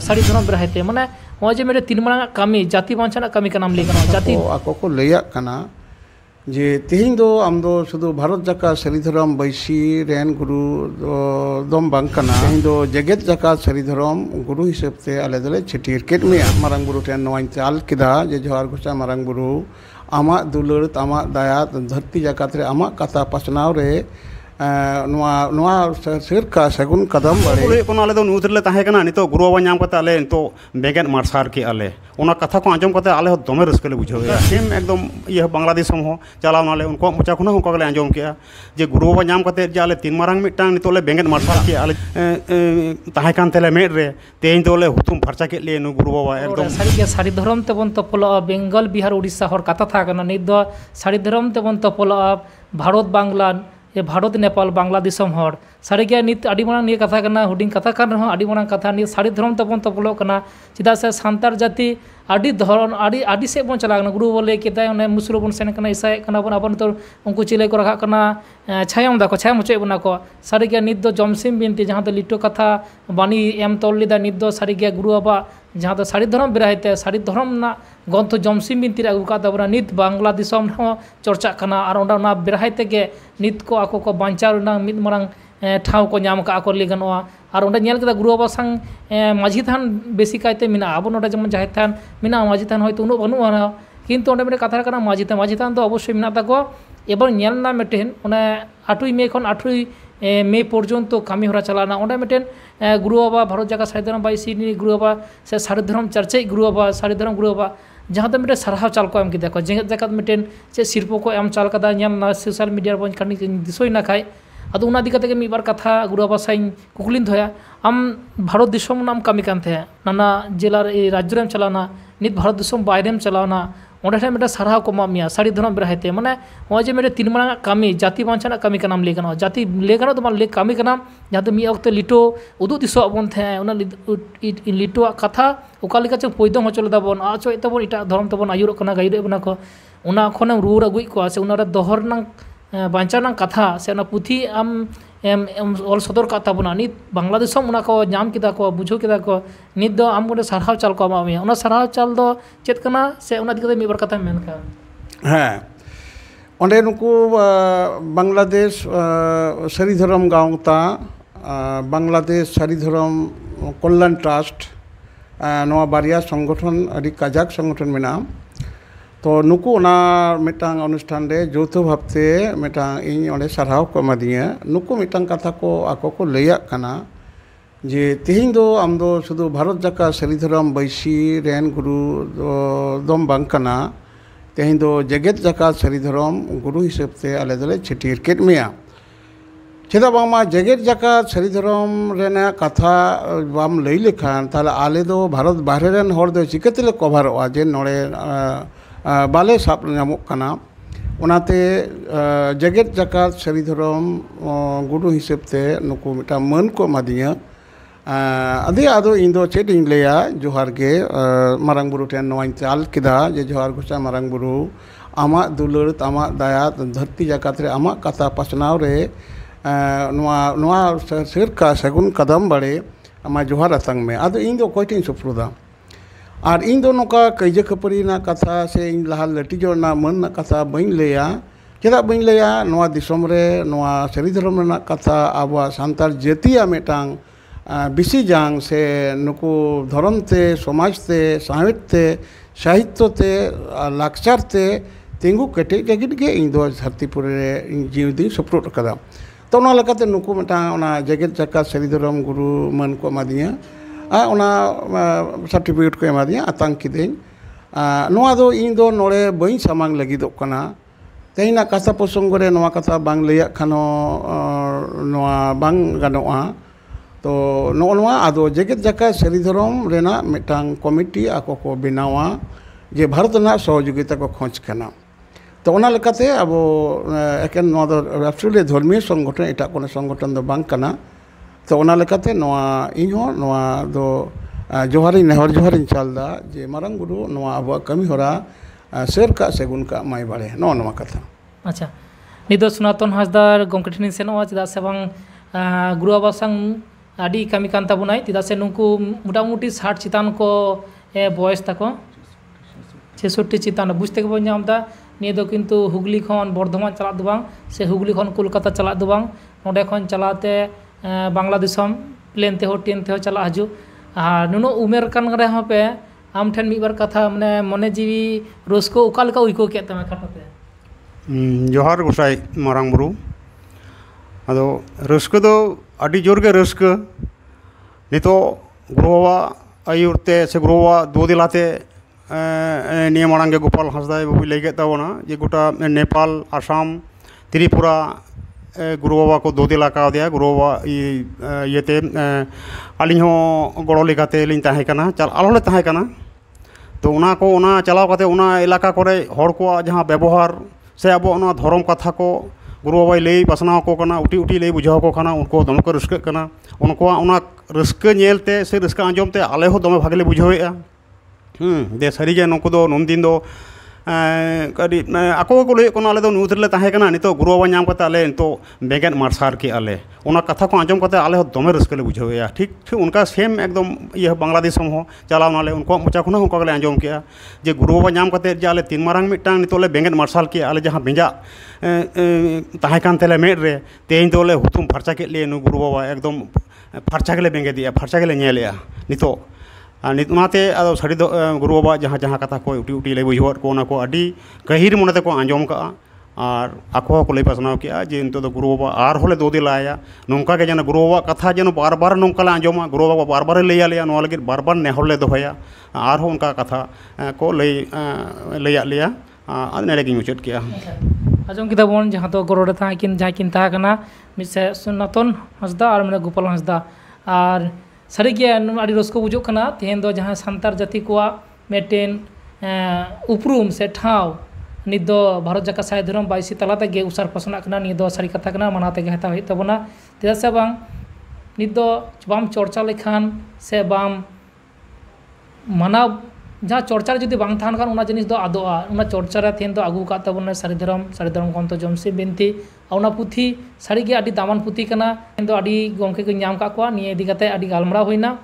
साड़ी धर्म बेराहते माने वो जे मेरे तीन मांग कमी जाति बांचना कमी का नाम लेकर जाति आको को लैया कना जे तेहिं दो आम दो शुद्ध भारत जाका सारी धर्म बैसी रेन गुरु दम बांग कना तेहिं दो जगत जाका सारी धर्म गुरु हिसाब से आले दले छटियर केट में मारंग बुरु टेन नोइन चाल किदा जे जोहार गुसा मारंग बुरु आमा दुलर आमा दाया धरती जाकात रे आमा कथा पसनाव रे सरका सगुन कदम बड़े को आले दो न्यूज रे ताहे कना नितो गुरु बाबा नाम कते आले नितो बेगेन मार्सार के आले ओना कथा को आंजम कते आले दमे रस्के ले बुझाव सेम एकदम ये बांग्लादेश हो चलाव नाले उनको मुचा खुना उनको ले आंजम के जे गुरु बाबा नाम कते जे आले तीन मारंग मिटांग नितो ले बेगेन मार्सार के आले ताहे कान तेले मेड रे तेइन तो ले हुतुम फरचा के ले नु गुरु बाबा एकदम साड़ी धर्म ते बन तपल बेंगल बिहार उड़ीसा हर कथा था कना नित दो साड़ी धर्म ते बन तपल भारत बांग्ला ये भारत नेपाल बांग्लादेश हर साड़ी के नित आदि मांग निये कथा करना हुडिंग कथा कर रहा आदि मांग कथा निये साड़ी धर्म तबन तपलो करना चिदा से सांतार जाति आदि धरन आदि से बन चला गुरु बोले केता उन्हें मुसलु बन सेन करना ईसाई करना बन अपन तो उनको चिले को रखा करना छायाम दाको छाया मुचे बना को साड़ी के नित दो जमसिम बिनती जहाँ तो लिटो कथा बानी एम तोलिदा नित दो साड़ी के गुरु बाबा जहाँ तो साड़ी धर्म बेराहते साड़ी धर्म ना गंथ जमसिम बिनती अगू का तबरा नित बांग्लादेश चर्चा करना और ओंडा बेराहते के नित को आको को बांचाव मित मारंग ठाव को नाम का को लेगनवा और ओंडे नेल केदा गुरु बाबा संग माझी थान बेसी कायते मिना अब नोडे जमन जाहे थान मिना माझी थान होयतो उनो बनुआ किंतु ओंडे मेरे कथा करना माझी थान तो अवश्य मिना ताको एबार नेल ना मेटेन ओने 8 मे खन 8 मे पर्यन्त कमी हरा चलाना ओंडे मेटेन गुरु बाबा भारत जाका साड़ी धर्म बाईसी गुरु बाबा से साड़ी धर्म चर्चा गुरु बाबा साड़ी धर्म गुरु बाबा जहाँ तो मेटे सारहा चाल को एम किदा को जेगत जाकात मेटेन चे सिरपो को एम चाल कदा ना सोशल मीडिया बन खानी दिसोय ना खाय अदो उना दिकते के मिबार कथा गुरु बाबा साइन कुकलिन धोया आम भारत दिसोम नाम कमी कान थे नाना जिला राज्य रेम चलाना नित भारत दिसोम बायरेम चलाना ओंडे ठे मेटे सारहा को मामिया साड़ी धर्म बेराहते माने वो जे मेटे तीन मांग कमी जाति बांचना कमी का नाम लेगना जाति लेगना तो मान ले कमी का नाम जहाँ तो मी वक्त लिटो उदु दिसो बन थे उना लिटो कथा ओका लेका च पोइदम हो चलदा बन आचो तबन इटा धर्म तबन आयुर कना गाइरे बना को उना खने रूर अगुई को से उना दोहर नंग बांचाना कथा से उना पुथी आम ऑल सदर का तबना नित बांग्लादेश उना को नाम किदा को बुझो किदा को नित दो आम गोटे सारहाव चाल को आमा उना सारहाव चाल दो चेत कना से उना दिकते मिबार कथा मेन का हाँ ओंडे नुकु बांग्लादेश सारी धर्म गांवता बांग्लादेश सारी धर्म कल्याण ट्रस्ट नवा बारिया संगठन अभी काजाक संगठन मेना तो नुकु ना मिटांग अनुष्ठान रे जौथो भावते मिटांग इन ओंडे सारहाव को एमादिया नुकु मिटांग कथा को आको को लैया कना जे तेहिं दो आम दो शुद्ध भारत जाका सारी धर्म बैसी रेन गुरु दम बांग कना तेहिं दो जगत जाका सारी धर्म गुरु हिसाब से आले दले छटियर केट मेया चेदा बामा जगत जाका सारी धर्म रेना कथा बाम लई लेखान ताले आले दो भारत बाहरे रेन हर दो चिकतेले कभारवा जे नोडे बाले साप नामक कना उनाते जगत जाकात सारी धर्म गुरु हिसाब से नुकु मिटा मन को मादिया अदे आदो इन दो चेट इन लेया जोहार के मारंग बुरु टेन नोइन चाल किदा जे जोहार गुसा मारंग बुरु आमा दुलर आमा दाया धरती जाकात रे आमा कथा पसनाव रे सरका सगुन कदम बड़े आमा जोहार अतंग में आदो इन दो कोइटिन सुप्रुदा और इन दो नोका कैजे खपरी ना कथा से इन लहा लटी जोड़ना मन ना कथा बइन लेया चेदा बइन लेया नोआ दिसोम रे नोआ सारी धर्म ना कथा आबा सांतार जातिया मेटांग बिसी जांग से नुकु धर्म ते समाज ते साहित्य ते लाक्चार ते तिंगु कटे लगित के इन दो धरतीपुर रे जीवदी सपोर्ट कदा तो ना लकाते नुकु मेटांग ओना जगत जाका सारी धर्म गुरु मन को मादिया ओना सर्टिफिकेट को एमा दिया आतंक किदें नोआ दो इन दो नोड़े बई सामांग लगिदो कना तेहिना कथा प्रसंग रे नोआ कथा बांग लैया खानो नोआ बांग गानोआ तो नोआ आदो जगत जाका सारी धर्म रेना मिटांग कमिटी आको को बनावा जे भारत ना सहयोगिता को खोज कना तो ओना लेकाते अब एकेन नोआ दो एब्सोल्युटली धर्मीय संगठन एटा कोनो संगठन दो बांग कना तो ओना लेकाते नोआ इहो नोआ दो जोहारी नेहर जोहारी चालदा जे मारंग गुरु नोआ अब कमी होरा शेर का सेगुन का माई बाड़े नोआ कथा अच्छा निदो सनातन हासदार गमके ठिन सेनोआ चेदा से बांग गुरु बाबा संग ᱟᱹᱰᱤ ᱠᱟᱹᱢᱤ ᱠᱟᱱ ᱛᱟᱵᱚᱱᱟᱭ ᱪᱮᱫᱟᱜ ᱥᱮ ᱱᱩᱠᱩ ᱢᱳᱴᱟᱢᱩᱴि 60 ᱪᱮᱛᱟᱱ ᱠᱚ ᱵᱚᱭᱮᱥ ᱛᱟᱠᱚ 66 ᱪᱮᱛᱟᱱ ᱵᱩᱡᱽ ᱛᱮᱜᱮ ᱵᱚᱱ ᱧᱟᱢ ᱮᱫᱟ ᱱᱤᱭᱟᱹ ᱫᱚ ᱠᱤᱱᱛᱩ ᱦᱩᱜᱽᱞᱤ ᱠᱷᱚᱱ ᱵᱚᱨᱫᱷᱚᱢᱟᱱ ᱪᱟᱞᱟᱜ ᱫᱚ ᱵᱟᱝ ᱥᱮ ᱦᱩᱜᱽᱞᱤ ᱠᱷᱚᱱ ᱠᱳᱞᱠᱟᱛᱟ ᱪᱟᱞᱟᱜ ᱫᱚ ᱵᱟᱝ ᱱᱚᱰᱮ ᱠᱷᱚᱱ ᱪᱟᱞᱟᱣᱛᱮ ᱵᱟᱝᱞᱟ ᱫᱤᱥᱚᱢ ᱯᱞᱮᱱ ᱛᱮᱦᱚᱸ ᱴᱨᱮᱱ ᱛᱮᱦᱚᱸ ᱪᱟᱞᱟᱜ ᱦᱤᱡᱩᱜ ᱟᱨ ᱱᱩᱱᱟᱹᱜ ᱩᱢᱮᱨ ᱠᱟᱱ ᱨᱮᱦᱚᱸ ᱯᱮ ᱟᱢ ᱴᱷᱮᱱ ᱢᱤᱫ ᱵᱟᱨ ᱠᱟᱛᱷᱟ ᱢᱟᱱᱮ ᱢᱚᱱᱮ ᱡᱤᱣᱤ ᱨᱟᱹᱥᱠᱟᱹ ᱚᱠᱟ ᱞᱮᱠᱟ ᱟᱹᱭᱠᱟᱹᱣ ᱠᱮᱫ ᱛᱟᱢᱟ ᱠᱷᱟᱴᱚᱛᱮ? ᱡᱚᱦᱟᱨ ᱜᱚᱸᱥᱟᱭ ᱢᱟᱨᱟᱝ ᱵᱩᱨᱩ ᱟᱫᱚ ᱨᱟᱹᱥᱠᱟᱹ ᱫᱚ ᱟᱹᱰᱤ ᱡᱳᱨ ᱜᱮ ᱨᱟᱹᱥᱠᱟᱹ ᱱᱤᱛᱚᱜ ᱜᱩᱨᱩ ᱵᱟᱵᱟ ᱟᱹᱭᱩᱨ ᱛᱮ ᱥᱮ ᱜᱩᱨᱩ ᱵᱟᱵᱟ ᱫᱩᱫᱮᱞᱟᱛᱮ ᱱᱤᱭᱟᱹ ᱢᱟᱲᱟᱝ ᱜᱮ ᱜᱳᱯᱟᱞ ᱦᱟᱸᱥᱫᱟ ᱵᱟᱵᱩᱭ ᱞᱟᱹᱭ ᱠᱮᱫ ᱛᱟᱵᱚᱱᱟ ᱡᱮ ᱜᱚᱴᱟ ᱱᱮᱯᱟᱞ ᱟᱥᱟᱢ ᱛᱨᱤᱯᱩᱨᱟ ᱜᱩᱨᱩ ᱵᱟᱵᱟ ᱠᱚ ᱫᱳᱫᱮᱞᱟ ᱠᱟᱣᱫᱮᱭᱟ ᱜᱩᱨᱩ ᱵᱟᱵᱟ ᱤᱭᱟᱹᱛᱮ ᱟᱹᱞᱤᱧ ᱦᱚᱸ ᱜᱚᱲᱚ ᱞᱮᱠᱟᱛᱮ ᱞᱤᱧ ᱛᱟᱦᱮᱸ ᱠᱟᱱᱟ ᱟᱞᱚ ᱞᱮ ᱛᱟᱦᱮᱸ ᱠᱟᱱᱟ ᱛᱚ ᱚᱱᱟ ᱪᱟᱞᱟᱣ ᱠᱟᱛᱮ ᱚᱱᱟ ᱮᱞᱟᱠᱟ ᱠᱚᱨᱮ ᱦᱚᱲ ᱠᱚᱣᱟᱜ ᱡᱟᱦᱟᱸ ᱵᱮᱵᱚᱦᱟᱨ ᱥᱮ ᱟᱵᱚ ᱚᱱᱟ ᱫᱷᱚᱨᱚᱢ ᱠᱟᱛᱷᱟ ᱠᱚ ᱜᱩᱨᱩ ᱵᱟᱵᱟᱭ ᱞᱟᱹᱭ ᱯᱟᱥᱱᱟᱣ ᱟᱠᱚ ᱠᱟᱱᱟ ᱩᱴᱤ ᱞᱟᱹᱭ ᱵᱩᱡᱷᱟᱹᱣ ᱟᱠᱚ ᱠᱟᱱᱟ ᱩᱱᱠᱩ ᱫᱚᱢᱮ ᱠᱚ ᱨᱟᱹᱥᱠᱟᱹᱜ ᱠᱟᱱᱟ ᱩᱱᱠᱩᱣᱟᱜ ᱚᱱᱟ ᱨᱟᱹᱥᱠᱟᱹ ᱧᱮᱞᱛᱮ ᱥᱮ ᱨᱟᱹᱥᱠᱟᱹ ᱟᱸᱡᱚᱢ ᱛᱮ ᱟᱞᱮ ᱦᱚᱸ ᱫᱚᱢᱮ ᱵᱷᱟᱜᱮ ᱞᱮ ᱵᱩᱡᱷᱟᱹᱣᱮᱫᱼᱟ ᱫᱮ ᱥᱟᱹᱨᱤᱜᱮ ᱱᱩᱠᱩ ᱫᱚ ᱱᱩᱱᱫᱤᱱ ᱫᱚ ᱠᱟᱹᱴᱤᱡ ᱟᱠᱚ ᱜᱮᱠᱚ ᱞᱟᱹᱭᱮᱫ ᱠᱟᱱᱟ ᱟᱞᱮ ᱫᱚ ᱧᱩᱛ ᱨᱮᱞᱮ ᱛᱟᱦᱮᱸ ᱠᱟᱱᱟ ᱱᱤᱛᱚᱜ ᱜᱩᱨᱩ ᱵᱟᱵᱟ ᱧᱟᱢ ᱠᱟᱛᱮ ᱟᱞᱮ ᱱᱤᱛᱚᱜ ᱵᱮᱸᱜᱮᱫ ᱢᱟᱨᱥᱟᱞ ᱠᱮᱜᱼᱟ ᱞᱮ ᱚᱱᱟ ᱠᱟᱛᱷᱟ ᱠᱚ ᱟᱸᱡᱚᱢ ᱠᱟᱛᱮ ᱟᱞᱮ ᱦᱚᱸ ᱫᱚᱢᱮ ᱨᱟᱹᱥᱠᱟᱹ ᱞᱮ ᱵᱩᱡᱷᱟᱹᱣᱮᱫᱼᱟ ᱴᱷᱤᱠ ᱚᱱᱠᱟ ᱥᱮᱢ ᱮᱠᱫᱚᱢ ᱤᱭᱟᱹ ᱵᱟᱝᱞᱟ ᱫᱤᱥᱚᱢ ᱦᱚᱸ ᱪᱟᱞᱟᱣ ᱱᱟᱞᱮ ᱩᱱᱠᱩᱣᱟᱜ ᱢᱚᱪᱟ ᱠᱷᱚᱱ ᱦᱚᱸ ᱚᱱᱠᱟ ᱜᱮᱞᱮ ᱟᱸᱡᱚᱢ ᱠᱮᱜᱼᱟ ᱡᱮ ᱜᱩᱨᱩ ᱵᱟᱵᱟ ᱧᱟᱢ ᱠᱟᱛᱮ ᱡᱮ ᱟᱞᱮ ᱛᱤᱱ ᱢᱟᱨᱟᱝ ᱢᱤᱫᱴᱟᱝ ᱱᱤᱛᱚᱜ ᱞᱮ ᱵᱮᱸᱜᱮᱫ ᱢᱟᱨᱥᱟᱞ ᱠᱮᱜᱼᱟ ᱟᱞᱮ ᱡᱟᱦᱟᱸ ᱵᱮᱸᱡᱟᱜ ᱛᱟᱦᱮᱸ ᱠᱟᱱ ᱛᱟᱞᱮ ᱢᱮᱫ ᱨᱮ ᱛᱮᱦᱮᱧ ᱫᱚᱞᱮ ᱦᱩᱛᱩᱢ ᱯᱷᱟᱨᱪᱟ ᱠᱮᱫ ᱞᱮᱭᱟ ᱱᱩᱭ ᱜᱩᱨᱩ ᱵᱟᱵᱟ ᱮᱠᱫᱚᱢ ᱯᱷᱟᱨᱪᱟ ᱜᱮᱞᱮ ᱵᱮᱸᱜᱮᱫᱮᱜᱼᱟ ᱯᱷᱟᱨᱪᱟ ᱜᱮᱞᱮ ᱧᱮᱞᱮᱜᱼᱟ ᱱᱤᱛᱚᱜ ᱚᱱᱟᱛᱮ ᱟᱫᱚ ᱥᱟᱹᱨᱤ ᱫᱚ ᱜᱩᱨᱩ ᱵᱟᱵᱟ ᱡᱟᱦᱟᱸ ᱠᱟᱛᱷᱟ ᱠᱚ ᱩᱴᱤ ᱞᱟᱹᱭ ᱵᱩᱡᱷᱟᱹᱣᱟᱫ ᱠᱚ ᱚᱱᱟ ᱠᱚ ᱟᱹᱰᱤ ᱜᱟᱹᱦᱤᱨ ᱢᱚᱱᱮ ᱛᱮᱠᱚ ᱟᱸᱡᱚᱢ ᱠᱟᱜᱼᱟ ᱟᱨ ᱟᱠᱚ ᱦᱚᱸᱠᱚ ᱞᱟᱹᱭ ᱯᱟᱥᱱᱟᱣ ᱠᱮᱜᱼᱟ ᱡᱮ ᱱᱤᱛᱚᱜ ᱫᱚ ᱜᱩᱨᱩ ᱵᱟᱵᱟ ᱟᱨᱦᱚᱸ ᱞᱮ ᱫᱳᱫᱮᱞᱟᱭᱟ ᱱᱚᱝᱠᱟ ᱜᱮ ᱡᱮᱱᱚ ᱜᱩᱨᱩ ᱵᱟᱵᱟᱣᱟᱜ ᱠᱟᱛᱷᱟ ᱡᱮᱱᱚ ᱵᱟᱨ ᱵᱟᱨ ᱱᱚᱝᱠᱟ ᱞᱮ ᱟᱸᱡᱚᱢᱟ ᱜᱩᱨᱩ ᱵᱟᱵᱟ ᱵᱟᱨ ᱵᱟᱨᱮ ᱞᱟᱹᱭ ᱟᱞᱮᱭᱟ ᱱᱚᱣᱟ ᱞᱟᱹᱜᱤᱫ ᱵᱟᱨ ᱵᱟᱨ ᱱᱮᱦᱚᱨ ᱞᱮ ᱫᱚᱦᱚᱭᱟ ᱟᱨᱦᱚᱸ ᱚᱱᱠᱟ ᱠᱟᱛᱷᱟ ᱠᱚ ᱞᱟᱹᱭᱟᱫ ᱞᱮᱭᱟ ᱟᱨ ᱱᱚᱰᱮ ᱜᱤᱧ ᱢᱩᱪᱟᱹᱫ ᱠᱮᱜᱼᱟ ᱟᱸᱡᱚᱢ ᱠᱮᱫᱟ ᱵᱚᱱ ᱡᱟᱦᱟᱸ ᱫᱚ ᱜᱚᱲᱚ ᱨᱮ ᱡᱟᱦᱟᱸ ᱠᱤᱱ ᱛᱟᱦᱮᱸ ᱠᱟᱱᱟ ᱢᱤᱫ ᱥᱮᱫ ᱥᱚᱱᱟᱛᱚᱱ ᱦᱟᱸᱥᱫᱟ ᱟᱨ ᱢᱤᱫ ᱜᱳᱯᱟᱞ ᱦᱟᱸᱥᱫᱟ ᱟᱨ ᱥᱟᱹᱨᱤᱜᱮ ᱟᱹᱰᱤ ᱨᱟᱹᱥᱠᱟᱹ ᱵᱩᱡᱷᱟᱹᱜ ᱠᱟᱱᱟ ᱛᱮᱦᱮᱧ ᱫᱚ ᱡᱟᱦᱟᱸ ᱥᱟᱱᱛᱟᱲ ᱡᱟᱹᱛᱤ ᱠᱚᱣᱟᱜ ᱢᱤᱫᱴᱮᱱ ᱩᱯᱨᱩᱢ ᱥᱮ ᱴᱷᱟᱶ ᱱᱤᱛ ᱫᱚ ᱵᱷᱟᱨᱚᱛ ᱡᱟᱠᱟᱛ ᱥᱟᱹᱦᱤ ᱫᱷᱚᱨᱚᱢ ᱵᱟᱭᱥᱤ ᱛᱟᱞᱟ ᱛᱮᱜᱮ ᱩᱥᱟᱹᱨ ᱯᱟᱥᱱᱟᱜ ᱠᱟᱱᱟ ᱱᱤᱭᱟᱹ ᱫᱚ ᱥᱟᱹᱨᱤ ᱠᱟᱛᱷᱟ ᱠᱟᱱᱟ ᱢᱟᱱᱟᱣ ᱛᱮᱜᱮ ᱦᱟᱛᱟᱣ ᱦᱩᱭᱩᱜ ᱛᱟᱵᱚᱱᱟ ᱪᱮᱫᱟᱜ ᱥᱮ ᱵᱟᱝ ᱱᱤᱛ ᱫᱚ ᱵᱟᱢ ᱪᱚᱨᱪᱟ ᱞᱮᱠᱷᱟᱱ ᱥᱮ ᱵᱟᱢ ᱢᱟᱱᱟᱣ ᱡᱟᱦᱟᱸ ᱪᱚᱨᱪᱟ ᱨᱮ ᱡᱩᱫᱤ ᱵᱟᱝ ᱛᱟᱦᱮᱱ ᱠᱷᱟᱱ ᱚᱱᱟ ᱡᱤᱱᱤᱥ ᱫᱚ ᱟᱫᱚᱜᱼᱟ ᱚᱱᱟ ᱪᱚᱨᱪᱟ ᱨᱮ ᱛᱮᱦᱮᱧ ᱫᱚ ᱟᱹᱜᱩ ᱟᱠᱟᱫ ᱛᱟᱵᱚᱱᱟ ᱥᱟᱹᱨᱤ ᱫᱷᱚᱨᱚᱢ ᱜᱨᱚᱱᱛᱷᱚ ᱡᱚᱢᱥᱤ ᱵᱤᱱᱛᱤ ᱚᱱᱟ ᱯᱩᱛᱷᱤ ᱥᱟᱹᱨᱤᱜᱮ ᱟᱹᱰᱤ ᱫᱟᱢᱟᱱ ᱯᱩᱛᱷᱤ ᱠᱟᱱᱟ ᱛᱮᱦᱮᱧ ᱫᱚ ᱟᱹᱰᱤ ᱜᱚᱢᱠᱮ ᱠᱚᱧ ᱧᱟᱢ ᱟᱠᱟᱫ ᱠᱚᱣᱟ ᱱᱤᱭᱟᱹ ᱤᱫᱤ ᱠᱟᱛᱮ ᱟᱹᱰᱤ ᱜᱟᱞᱢᱟᱨᱟᱣ ᱦᱩᱭᱱᱟ